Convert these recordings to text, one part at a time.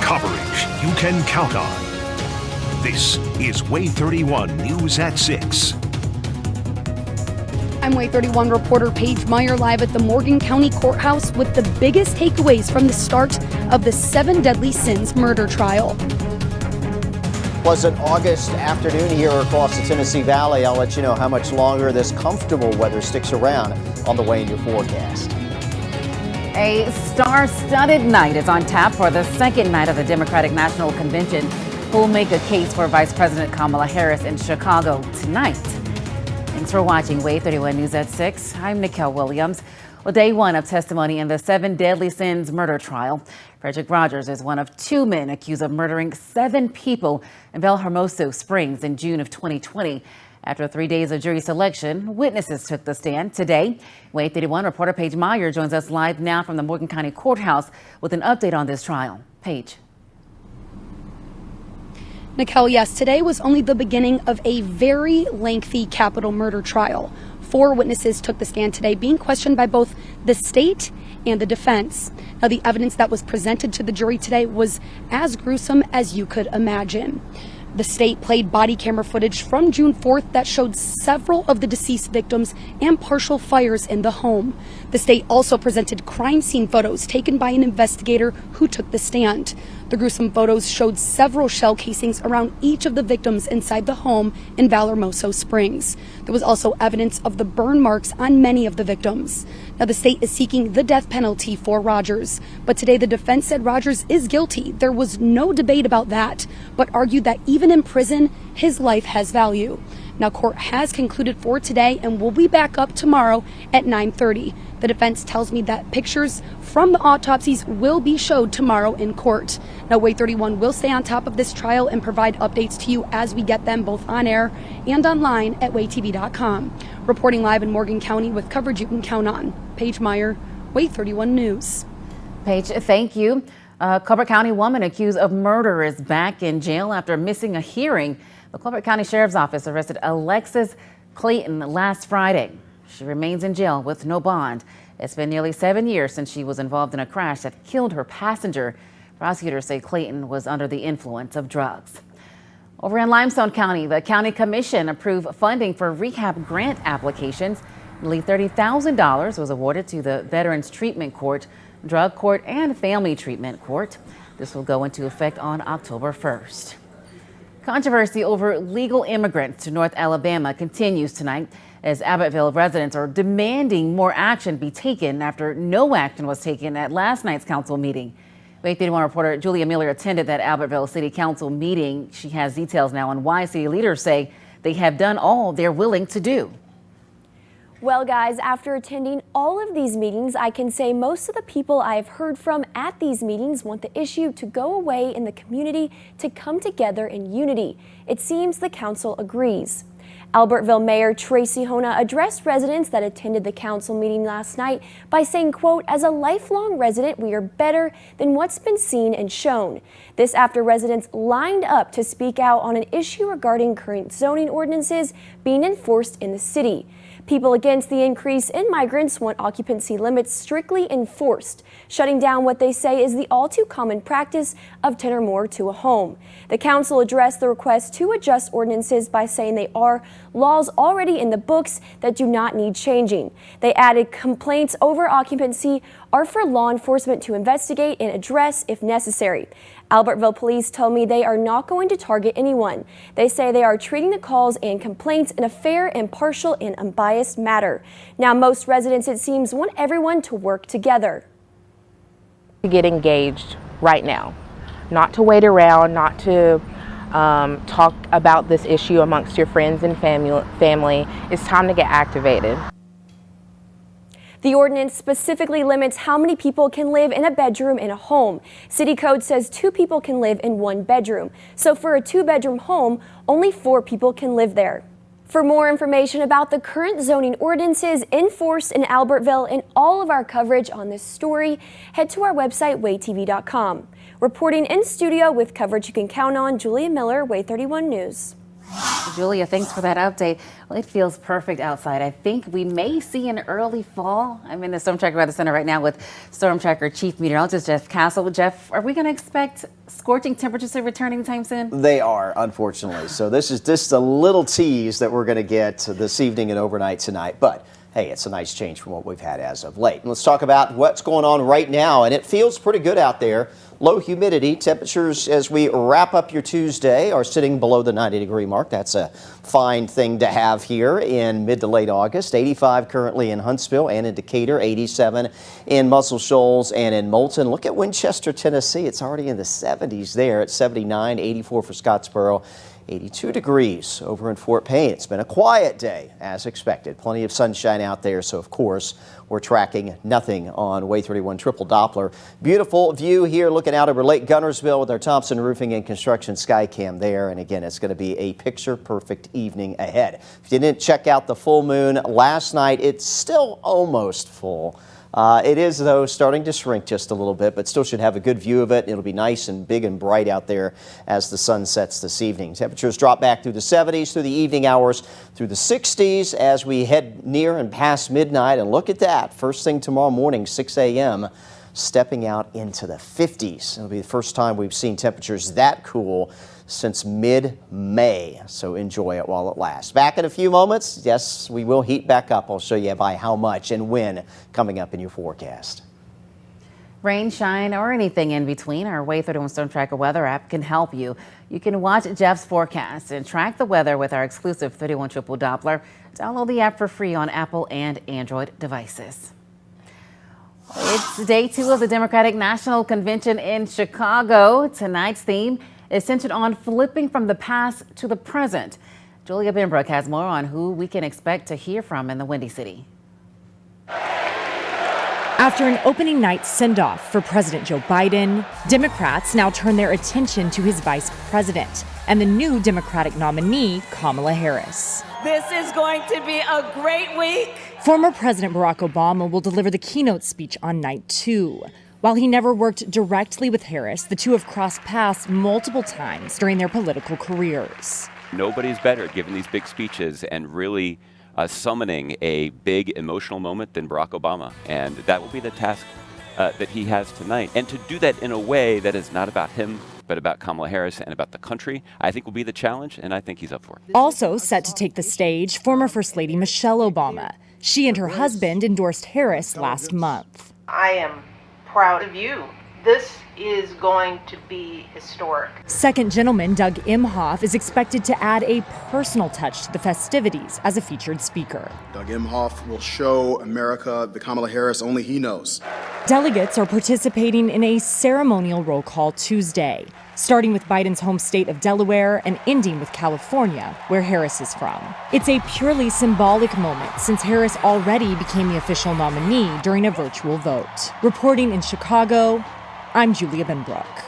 Coverage you can count on. This is WAAY-31 News at 6. I'm WAAY-31 reporter Paige Meyer live at the Morgan County Courthouse with the biggest takeaways from the start of the 7 deadly sins murder trial. Pleasant August afternoon here across the Tennessee Valley. I'll let you know how much longer this comfortable weather sticks around on the way in your forecast. A star-studded night is on tap for the second night of the Democratic National Convention, who will make a case for Vice President Kamala Harris in Chicago tonight. Thanks for watching WAAY-31 News at 6. I'm Nicole Williams. Well, day one of testimony in the 7 deadly sins murder trial. Frederick Rogers is one of 2 men accused of murdering 7 people in Belhermoso Springs in June of 2020. After 3 days of jury selection, witnesses took the stand today. WAAY-31 reporter Paige Meyer joins us live now from the Morgan County Courthouse with an update on this trial. Paige. Nicole, yes, today was only the beginning of a very lengthy capital murder trial. 4 witnesses took the stand today, being questioned by both the state and the defense. Now, the evidence that was presented to the jury today was as gruesome as you could imagine. The state played body camera footage from June 4th that showed several of the deceased victims and partial fires in the home. The state also presented crime scene photos taken by an investigator who took the stand. The gruesome photos showed several shell casings around each of the victims inside the home in Belhermoso Springs. There was also evidence of the burn marks on many of the victims. Now, the state is seeking the death penalty for Rogers, but today the defense said Rogers is guilty. There was no debate about that, but argued that even in prison, his life has value. Now, court has concluded for today and will be back up tomorrow at 9:30. The defense tells me that pictures from the autopsies will be showed tomorrow in court. Now, WAAY-31 will stay on top of this trial and provide updates to you as we get them both on air and online at WAAY-TV.com. Reporting live in Morgan County with coverage you can count on. Paige Meyer, WAAY-31 News. Paige, thank you. A Colbert County woman accused of murder is back in jail after missing a hearing. The Colbert County Sheriff's Office arrested Alexis Clayton last Friday. She remains in jail with no bond. It's been nearly 7 years since she was involved in a crash that killed her passenger. Prosecutors say Clayton was under the influence of drugs. Over in Limestone County, the county commission approved funding for rehab grant applications. Nearly $30,000 was awarded to the Veterans Treatment Court, Drug Court, and Family Treatment Court. This will go into effect on October 1st. Controversy over legal immigrants to North Alabama continues tonight as Albertville residents are demanding more action be taken after no action was taken at last night's council meeting. WAAY-31 reporter Julia Miller attended that Albertville City Council meeting. She has details now on why city leaders say they have done all they're willing to do. Well, guys, after attending all of these meetings, I can say most of the people I have heard from at these meetings want the issue to go away and the community to come together in unity. It seems the council agrees. Albertville Mayor Tracy Hona addressed residents that attended the council meeting last night by saying, quote, "As a lifelong resident, we are better than what's been seen and shown." This after residents lined up to speak out on an issue regarding current zoning ordinances being enforced in the city. People against the increase in migrants want occupancy limits strictly enforced, shutting down what they say is the all-too-common practice of 10 or more to a home. The council addressed the request to adjust ordinances by saying they are laws already in the books that do not need changing. They added complaints over occupancy are for law enforcement to investigate and address if necessary. Albertville police told me they are not going to target anyone. They say they are treating the calls and complaints in a fair, impartial, and unbiased manner. Now, most residents, it seems, want everyone to work together. To get engaged right now, not to wait around, not to talk about this issue amongst your friends and family. It's time to get activated. The ordinance specifically limits how many people can live in a bedroom in a home. City code says 2 people can live in 1 bedroom. So for a 2-bedroom home, only 4 people can live there. For more information about the current zoning ordinances enforced in Albertville and all of our coverage on this story, head to our website, WAAY-TV.com. Reporting in studio with coverage you can count on, Julia Miller, WAAY-31 News. Julia, thanks for that update. Well, it feels perfect outside. I think we may see an early fall. I'm in the Storm Tracker Weather Center right now with Storm Tracker Chief Meteorologist Jeff Castle. Jeff, are we going to expect scorching temperatures to return anytime soon? They are, unfortunately. So this is just a little tease that we're going to get this evening and overnight tonight. But hey, it's a nice change from what we've had as of late. And let's talk about what's going on right now. And it feels pretty good out there. Low humidity. Temperatures as we wrap up your Tuesday are sitting below the 90-degree mark. That's a fine thing to have here in mid to late August. 85 currently in Huntsville and in Decatur. 87 in Muscle Shoals and in Moulton. Look at Winchester, Tennessee. It's already in the 70s there at 79. 84 for Scottsboro. 82 degrees over in Fort Payne. It's been a quiet day, as expected. Plenty of sunshine out there, so of course, we're tracking nothing on WAAY-31 Triple Doppler. Beautiful view here looking out over Lake Gunnersville with our Thompson Roofing and Construction Skycam there. And again, it's going to be a picture-perfect evening ahead. If you didn't check out the full moon last night, it's still almost full. It is, though, starting to shrink just a little bit, but still should have a good view of it. It'll be nice and big and bright out there as the sun sets this evening. Temperatures drop back through the 70s through the evening hours, through the 60s as we head near and past midnight. And look at that. First thing tomorrow morning, 6 a.m., stepping out into the 50s. It'll be the first time we've seen temperatures that cool since mid-May, so enjoy it while it lasts. Back in a few moments. Yes, we will heat back up. I'll show you by how much and when coming up in your forecast. Rain, shine, or anything in between, our WAAY-31 Storm Tracker weather app can help you. You can watch Jeff's forecast and track the weather with our exclusive 31 Triple Doppler. Download the app for free on Apple and Android devices. It's day 2 of the Democratic National Convention in Chicago. Tonight's theme is centered on flipping from the past to the present. Julia Benbrook has more on who we can expect to hear from in the Windy City. After an opening night send-off for President Joe Biden, Democrats now turn their attention to his vice president and the new Democratic nominee, Kamala Harris. This is going to be a great week. Former President Barack Obama will deliver the keynote speech on night 2. While he never worked directly with Harris, the two have crossed paths multiple times during their political careers. Nobody's better at giving these big speeches and really summoning a big emotional moment than Barack Obama. And that will be the task that he has tonight. And to do that in a way that is not about him, but about Kamala Harris and about the country, I think will be the challenge, and I think he's up for it. Also set to take the stage, former First Lady Michelle Obama. She and her husband endorsed Harris last month. I am proud of you. This is going to be historic. Second Gentleman Doug Imhoff is expected to add a personal touch to the festivities as a featured speaker. Doug Imhoff will show America the Kamala Harris only he knows. Delegates are participating in a ceremonial roll call Tuesday, starting with Biden's home state of Delaware and ending with California, where Harris is from. It's a purely symbolic moment since Harris already became the official nominee during a virtual vote. Reporting in Chicago, I'm Julia Benbrook.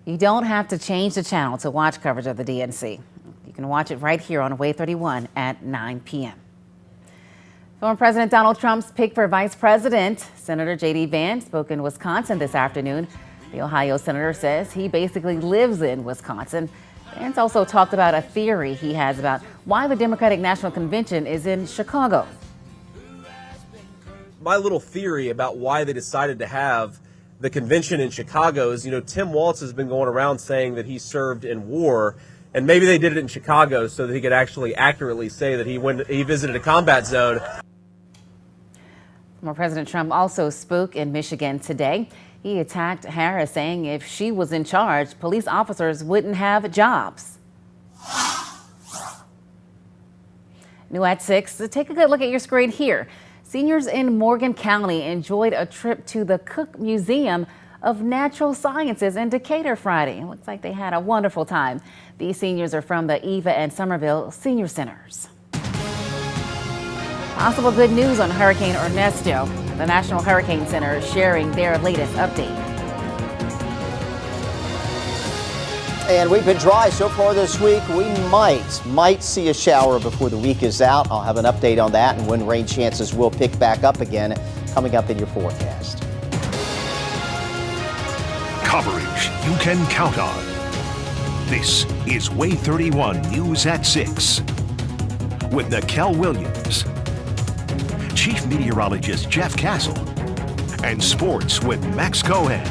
You don't have to change the channel to watch coverage of the DNC. You can watch it right here on WAAY-31 at 9 p.m. Former President Donald Trump's pick for vice president, Senator J.D. Vance, spoke in Wisconsin this afternoon. The Ohio senator says he basically lives in Wisconsin. Vance also talked about a theory he has about why the Democratic National Convention is in Chicago. My little theory about why they decided to have the convention in Chicago is, Tim Walz has been going around saying that he served in war, and maybe they did it in Chicago so that he could actually accurately say that he visited a combat zone. Former President Trump also spoke in Michigan today. He attacked Harris, saying if she was in charge, police officers wouldn't have jobs. New at 6, take a good look at your screen here. Seniors in Morgan County enjoyed a trip to the Cook Museum of Natural Sciences in Decatur Friday. It looks like they had a wonderful time. These seniors are from the Eva and Somerville Senior Centers. Possible good news on Hurricane Ernesto. The National Hurricane Center is sharing their latest update. And we've been dry so far this week. We might see a shower before the week is out. I'll have an update on that and when rain chances will pick back up again coming up in your forecast. Coverage you can count on. This is WAAY-31 News at 6 with Nikel Williams, Chief Meteorologist Jeff Castle, and Sports with Max Cohen.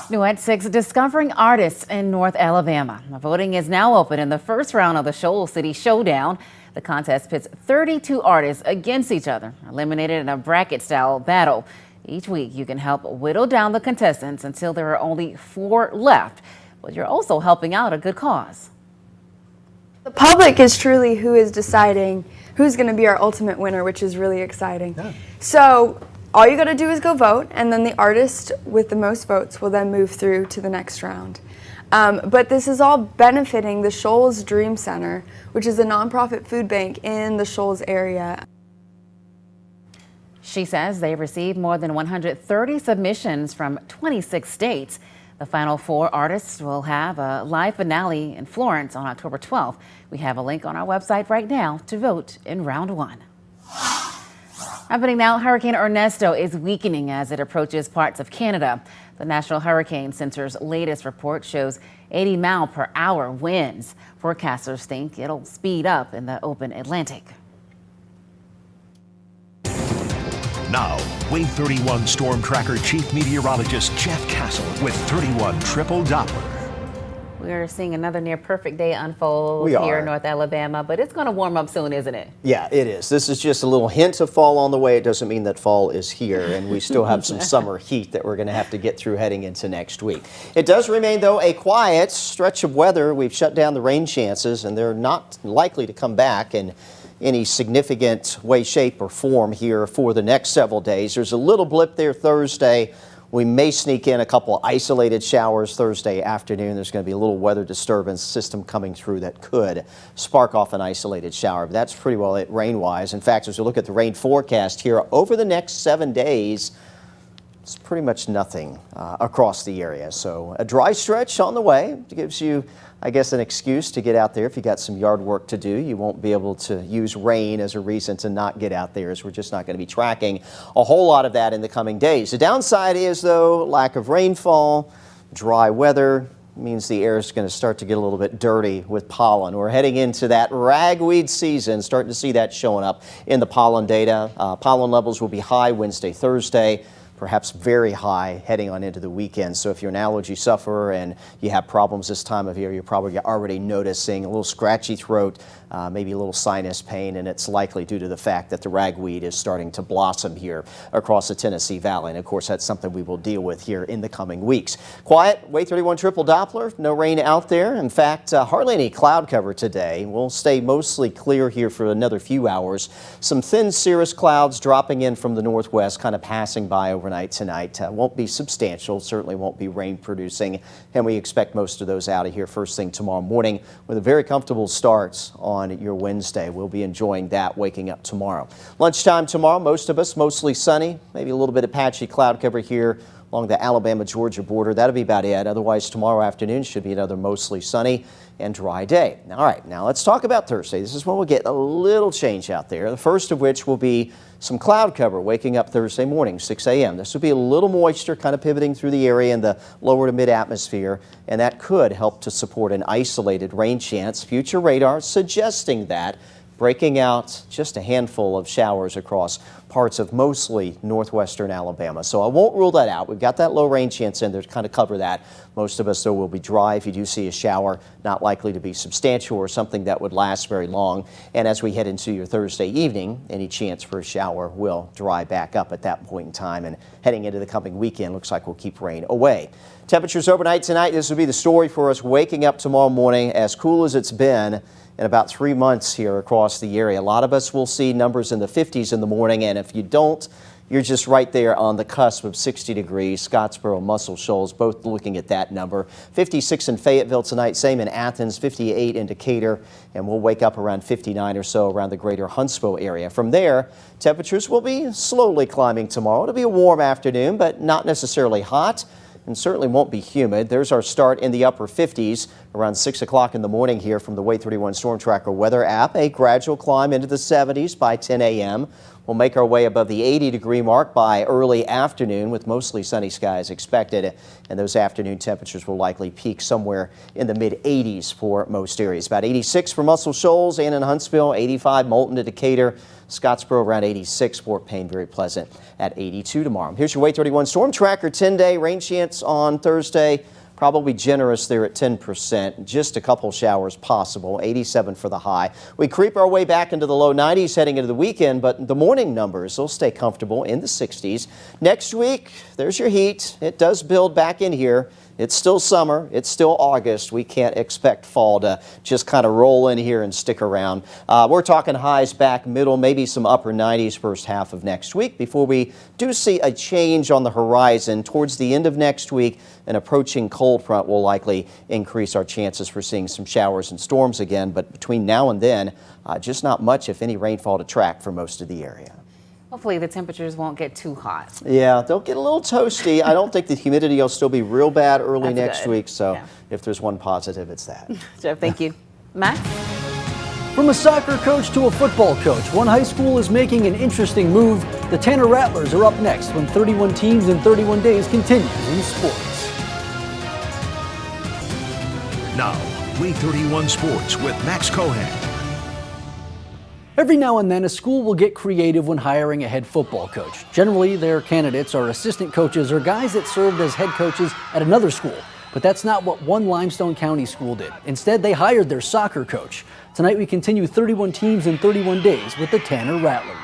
New at 6, discovering artists in North Alabama. Voting is now open in the first round of the Shoals City Showdown. The contest pits 32 artists against each other, eliminated in a bracket-style battle. Each week, you can help whittle down the contestants until there are only 4 left. But you're also helping out a good cause. The public is truly who is deciding who's going to be our ultimate winner, which is really exciting. Yeah. So all you got to do is go vote, and then the artist with the most votes will then move through to the next round. But this is all benefiting the Shoals Dream Center, which is a nonprofit food bank in the Shoals area. She says they received more than 130 submissions from 26 states. The final 4 artists will have a live finale in Florence on October 12th. We have a link on our website right now to vote in round 1. Happening now, Hurricane Ernesto is weakening as it approaches parts of Canada. The National Hurricane Center's latest report shows 80-mile-per-hour winds. Forecasters think it'll speed up in the open Atlantic. Now, WAAY-31 Storm Tracker Chief Meteorologist Jeff Castle with 31 Triple Doppler. We're seeing another near-perfect day unfold here in North Alabama, but it's going to warm up soon, isn't it? Yeah, it is. This is just a little hint of fall on the way. It doesn't mean that fall is here, and we still have some summer heat that we're going to have to get through heading into next week. It does remain, though, a quiet stretch of weather. We've shut down the rain chances, and they're not likely to come back in any significant way, shape, or form here for the next several days. There's a little blip there Thursday. We may sneak in a couple isolated showers Thursday afternoon. There's going to be a little weather disturbance system coming through that could spark off an isolated shower. But that's pretty well it rain-wise. In fact, as we look at the rain forecast here, over the next 7 days, it's pretty much nothing across the area. So a dry stretch on the way. It gives you, I guess, an excuse to get out there. If you got some yard work to do, you won't be able to use rain as a reason to not get out there, as we're just not going to be tracking a whole lot of that in the coming days. The downside is, though, lack of rainfall, dry weather means the air is going to start to get a little bit dirty with pollen. We're heading into that ragweed season, starting to see that showing up in the pollen data. Pollen levels will be high Wednesday, Thursday. Perhaps very high heading on into the weekend. So if you're an allergy sufferer and you have problems this time of year, you're probably already noticing a little scratchy throat, maybe a little sinus pain, and it's likely due to the fact that the ragweed is starting to blossom here across the Tennessee Valley. And of course, that's something we will deal with here in the coming weeks. Quiet, WAAY-31 Triple Doppler, no rain out there. In fact, hardly any cloud cover today. We'll stay mostly clear here for another few hours. Some thin cirrus clouds dropping in from the northwest, kind of passing by overnight tonight. Won't be substantial, certainly won't be rain producing, and we expect most of those out of here first thing tomorrow morning with a very comfortable start on your Wednesday. We'll be enjoying that waking up tomorrow. Lunchtime tomorrow, most of us mostly sunny, maybe a little bit of patchy cloud cover here along the Alabama-Georgia border. That'll be about it. Otherwise, tomorrow afternoon should be another mostly sunny and dry day. All right, now let's talk about Thursday. This is when we'll get a little change out there. The first of which will be some cloud cover waking up Thursday morning, 6 a.m. This will be a little moisture kind of pivoting through the area in the lower to mid atmosphere, and that could help to support an isolated rain chance. Future radar suggesting that, breaking out just a handful of showers across parts of mostly northwestern Alabama. So I won't rule that out. We've got that low rain chance in there to kind of cover that. Most of us, though, will be dry. If you do see a shower, not likely to be substantial or something that would last very long. And as we head into your Thursday evening, any chance for a shower will dry back up at that point in time. And heading into the coming weekend, looks like we'll keep rain away. Temperatures overnight tonight. This will be the story for us waking up tomorrow morning, as cool as it's been in about 3 months here across the area. A lot of us will see numbers in the 50s in the morning, and if you don't, you're just right there on the cusp of 60 degrees. Scottsboro, Muscle Shoals, both looking at that number. 56 in Fayetteville tonight, same in Athens, 58 in Decatur, and we'll wake up around 59 or so around the greater Huntsville area. From there, temperatures will be slowly climbing tomorrow. It'll be a warm afternoon, but not necessarily hot, and certainly won't be humid. There's our start in the upper 50s around 6 o'clock in the morning here from the WAAY-31 Storm Tracker weather app. A gradual climb into the 70s by 10 a.m. We'll make our way above the 80-degree mark by early afternoon with mostly sunny skies expected. And those afternoon temperatures will likely peak somewhere in the mid-80s for most areas. About 86 for Muscle Shoals and in Huntsville, 85 Moulton to Decatur, Scottsboro around 86, Fort Payne very pleasant at 82 tomorrow. Here's your WAAY-31 Storm Tracker. 10-day rain chance on Thursday. Probably generous there at 10%. Just a couple showers possible. 87 for the high. We creep our way back into the low 90s heading into the weekend, but the morning numbers will stay comfortable in the 60s. Next week, there's your heat. It does build back in here. It's still summer. It's still August. We can't expect fall to just kind of roll in here and stick around. We're talking highs back middle, maybe some upper 90s first half of next week before we do see a change on the horizon towards the end of next week. An approaching cold front will likely increase our chances for seeing some showers and storms again. But between now and then, just not much, if any, rainfall to track for most of the area. Hopefully the temperatures won't get too hot. Yeah, they'll get a little toasty. I don't think the humidity will still be real bad early next week. So if there's one positive, it's that. Jeff, thank you. Max? From a soccer coach to a football coach, one high school is making an interesting move. The Tanner Rattlers are up next when 31 teams in 31 days continues in sports. Now, WAAY-31 Sports with Max Cohen. Every now and then, a school will get creative when hiring a head football coach. Generally, their candidates are assistant coaches or guys that served as head coaches at another school. But that's not what one Limestone County school did. Instead, they hired their soccer coach. Tonight, we continue 31 teams in 31 days with the Tanner Rattlers.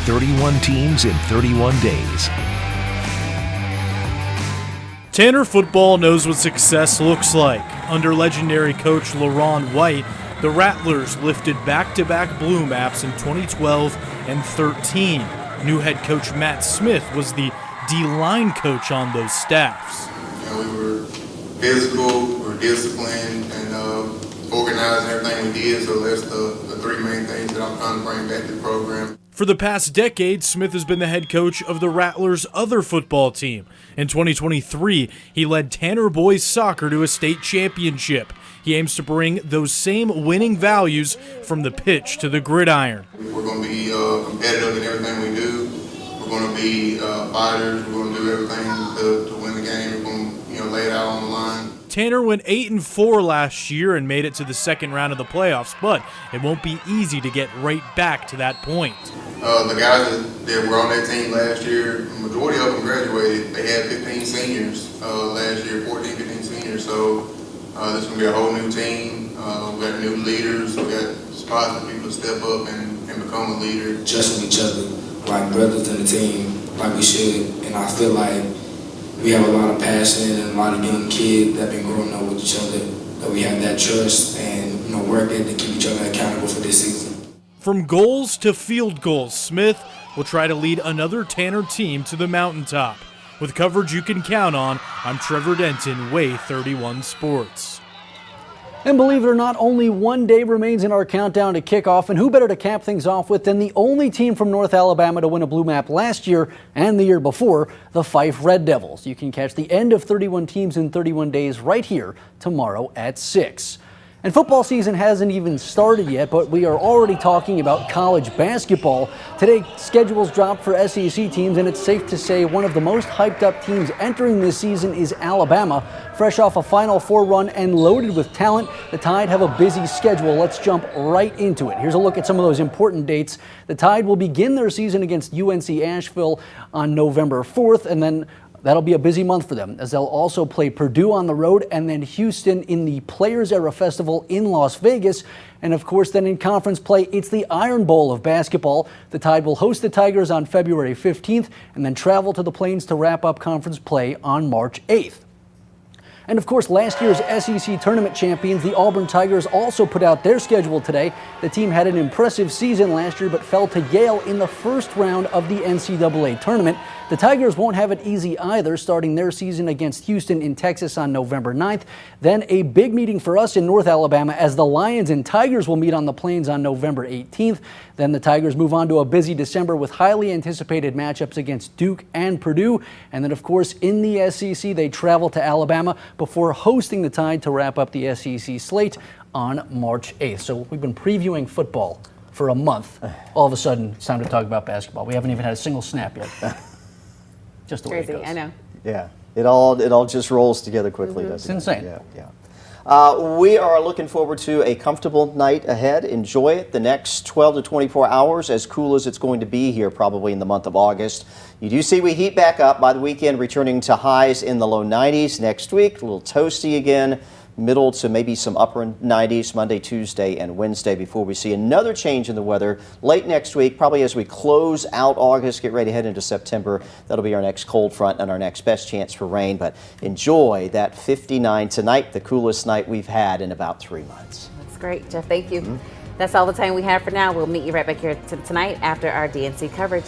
31 teams in 31 days. Tanner football knows what success looks like. Under legendary coach LaRon White, the Rattlers lifted back-to-back blue maps in 2012 and 13. New head coach Matt Smith was the D-line coach on those staffs. We were physical, we were disciplined, and organized in everything we did, so that's the three main things that I'm trying to bring back to the program. For the past decade, Smith has been the head coach of the Rattlers' other football team. In 2023, he led Tanner boys soccer to a state championship. He aims to bring those same winning values from the pitch to the gridiron. We're going to be competitive in everything we do. We're going to be fighters. We're going to do everything to win the game. We're going to lay it out on the line. Tanner went 8-4 last year and made it to the second round of the playoffs, but it won't be easy to get right back to that point. The guys that were on that team last year, the majority of them graduated. They had 15 seniors last year, 14, 15 seniors. So this is going to be a whole new team. We got new leaders. We got spots for people to step up and become a leader. Trusting each other like brothers in the team, like we should. And I feel like we have a lot of passion and a lot of young kids that have been growing up with each other, that we have that trust and work ethic to keep each other accountable for this season. From goals to field goals, Smith will try to lead another Tanner team to the mountaintop. With coverage you can count on, I'm Trevor Denton, WAAY-31 Sports. And believe it or not, only one day remains in our countdown to kickoff, and who better to cap things off with than the only team from North Alabama to win a blue map last year and the year before, the Fife Red Devils. You can catch the end of 31 teams in 31 days right here tomorrow at 6. And football season hasn't even started yet, but we are already talking about college basketball. Today, schedules dropped for SEC teams, and it's safe to say one of the most hyped up teams entering this season is Alabama. Fresh off a Final Four run and loaded with talent, the Tide have a busy schedule. Let's jump right into it. Here's a look at some of those important dates. The Tide will begin their season against UNC Asheville on November 4th, and then that'll be a busy month for them, as they'll also play Purdue on the road and then Houston in the Players Era Festival in Las Vegas. And of course, then in conference play, it's the Iron Bowl of basketball. The Tide will host the Tigers on February 15th and then travel to the Plains to wrap up conference play on March 8th. And of course, last year's SEC tournament champions, the Auburn Tigers, also put out their schedule today. The team had an impressive season last year, but fell to Yale in the first round of the NCAA tournament. The Tigers won't have it easy either, starting their season against Houston in Texas on November 9th. Then a big meeting for us in North Alabama as the Lions and Tigers will meet on the Plains on November 18th. Then the Tigers move on to a busy December with highly anticipated matchups against Duke and Purdue. And then, of course, in the SEC, they travel to Alabama before hosting the Tide to wrap up the SEC slate on March 8th. So we've been previewing football for a month. All of a sudden, it's time to talk about basketball. We haven't even had a single snap yet. Just the way it goes. I know. Yeah, it all just rolls together quickly, doesn't it? It's insane. Yeah. We are looking forward to a comfortable night ahead. Enjoy it the next 12 to 24 hours, as cool as it's going to be here probably in the month of August. You do see we heat back up by the weekend, returning to highs in the low 90s next week. A little toasty again, middle to maybe some upper 90s Monday, Tuesday, and Wednesday before we see another change in the weather late next week, probably as we close out August, get ready to head into September. That'll be our next cold front and our next best chance for rain. But enjoy that 59 tonight, the coolest night we've had in about 3 months. That's great, Jeff. Thank you. That's all the time we have for now. We'll meet you right back here tonight after our DNC coverage.